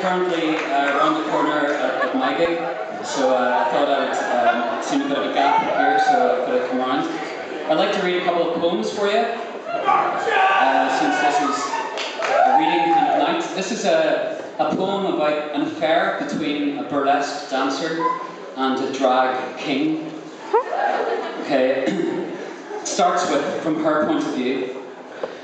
currently around the corner at my gig, so I thought I would see a bit of a gap here, so I could come around. I'd like to read a couple of poems for you, since this is a reading kind of night. This is a poem about an affair between a burlesque dancer and a drag king. Okay, it starts with, from her point of view.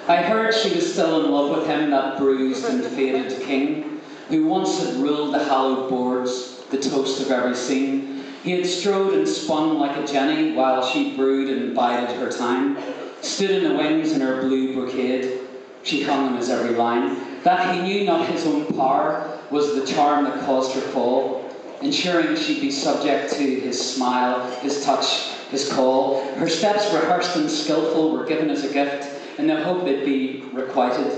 I heard she was still in love with him, that bruised and faded king, who once had ruled the hallowed boards, the toast of every scene. He had strode and spun like a jenny, while she brewed and bided her time. Stood in the wings in her blue brocade, she hung on his every line. That he knew not his own power was the charm that caused her fall, ensuring she'd be subject to his smile, his touch, his call. Her steps, rehearsed and skillful, were given as a gift, in the hope they'd be requited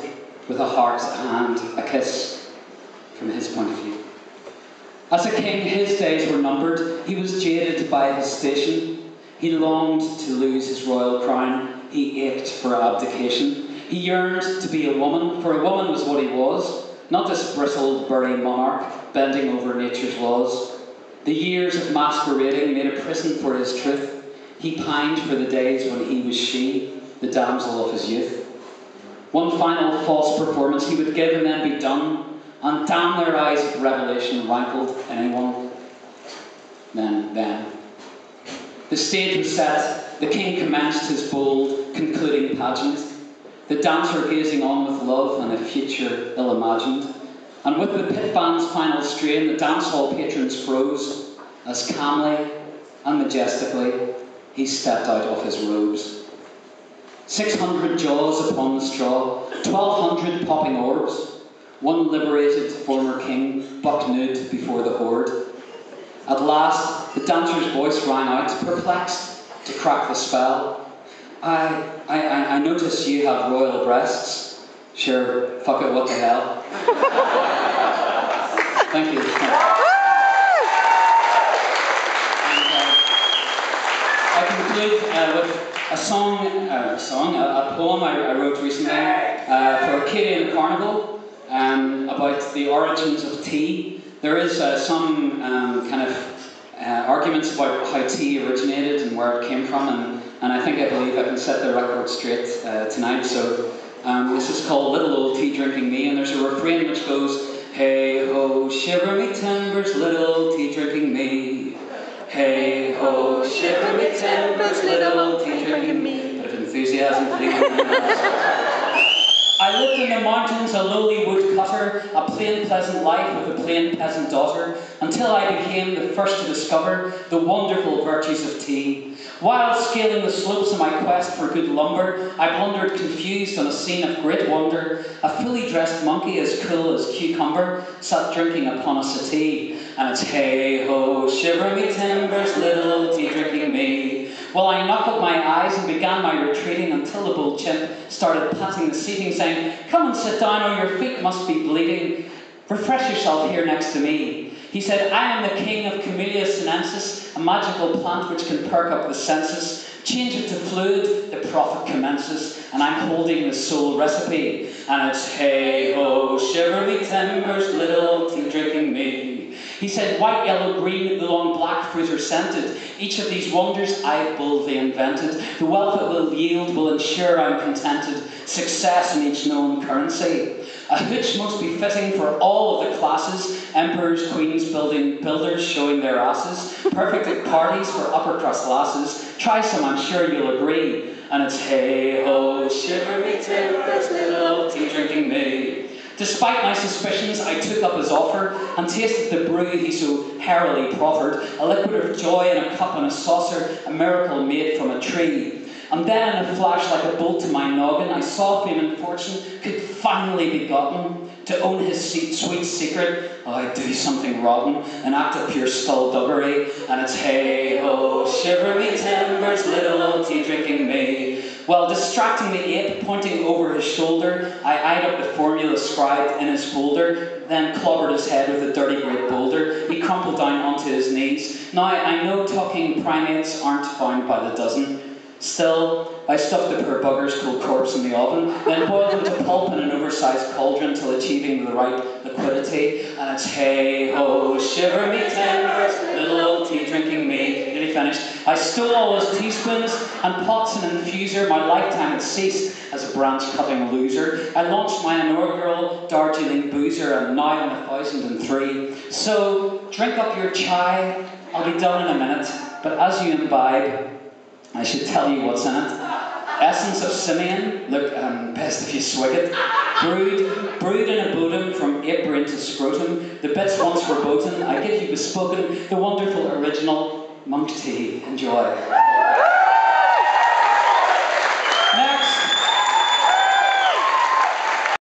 with a heart, a hand, a kiss, from his point of view. As a king, his days were numbered. He was jaded by his station. He longed to lose his royal crown. He ached for abdication. He yearned to be a woman, for a woman was what he was, not this bristled, burly monarch bending over nature's laws. The years of masquerading made a prison for his truth. He pined for the days when he was she, the damsel of his youth. One final false performance he would give and then be done, and damn their eyes of revelation rankled anyone. Then. The stage was set, the king commenced his bold, concluding pageant, the dancer gazing on with love and a future ill-imagined. And with the pit band's final strain, the dance hall patrons froze, as calmly and majestically he stepped out of his robes. 600 jaws upon the straw, 1,200 popping orbs, one liberated former king buck nude before the horde. At last, the dancer's voice rang out, perplexed to crack the spell. I notice you have royal breasts. Sure, fuck it, what the hell. Thank you. And, I conclude with a poem I wrote recently for Katie and the Carnival about the origins of tea. There is some kind of arguments about how tea originated and where it came from, and I believe I can set the record straight tonight. So this is called Little Old Tea Drinking Me, and there's a refrain which goes, hey ho, shiver me timbers, little tea drinking me. Hey ho, shiver me timbers, little tea drinking me. Bit of enthusiasm, please. I lived in the mountains, a lowly woodcutter, a plain pleasant life with a plain peasant daughter, until I became the first to discover the wonderful virtues of tea. While scaling the slopes of my quest for good lumber, I blundered confused on a scene of great wonder. A fully dressed monkey as cool as cucumber sat drinking upon a settee. And it's hey ho, shiver me timbers, little tea drinking me. Well, I knuckled my eyes and began my retreating until the bull chimp started patting the seating, saying, come and sit down or your feet must be bleeding. Refresh yourself here next to me. He said, I am the king of Camellia sinensis, a magical plant which can perk up the senses. Change it to fluid, the profit commences, and I'm holding the soul recipe. And it's hey ho, shiver me timbers, little tea drinking me. He said, white, yellow, green, the long black fruit are scented. Each of these wonders I boldly invented. The wealth it will yield will ensure I'm contented. Success in each known currency. A hooch most befitting for all of the classes. Emperors, queens, builders showing their asses. Perfect at parties for upper crust lasses. Try some, I'm sure you'll agree. And it's hey ho, shiver me timbers, little tea drinking me. Despite my suspicions, I took up his offer and tasted the brew he so heraldly proffered, a liquid of joy in a cup and a saucer, a miracle made from a tree. And then in a flash like a bolt to my noggin, I saw fame and fortune could finally be gotten. To own his sweet secret, I'd do something rotten, an act of pure skullduggery. And it's hey ho, shiver me timbers, little tea drinking me. While distracting the ape, pointing over his shoulder, I eyed up the formula scribed in his folder, then clobbered his head with a dirty great boulder. He crumpled down onto his knees. Now, I know talking primates aren't found by the dozen, Still, I stuffed the poor buggers called corpse in the oven, then boiled them to pulp in an oversized cauldron till achieving the right liquidity. And it's hey-ho, shiver me timbers, little old tea-drinking me. Nearly finished. I stole all those teaspoons and pots and infuser. My lifetime had ceased as a branch-cutting loser. I launched my inaugural Darjeeling boozer, and now I'm 1003. So, drink up your chai. I'll be done in a minute. But as you imbibe, I should tell you what's in it. Essence of Simeon, look, best if you swig it. Brewed in a bodum from apron to scrotum. The bits once verboten, I give you bespoken, the wonderful original monk tea. Enjoy.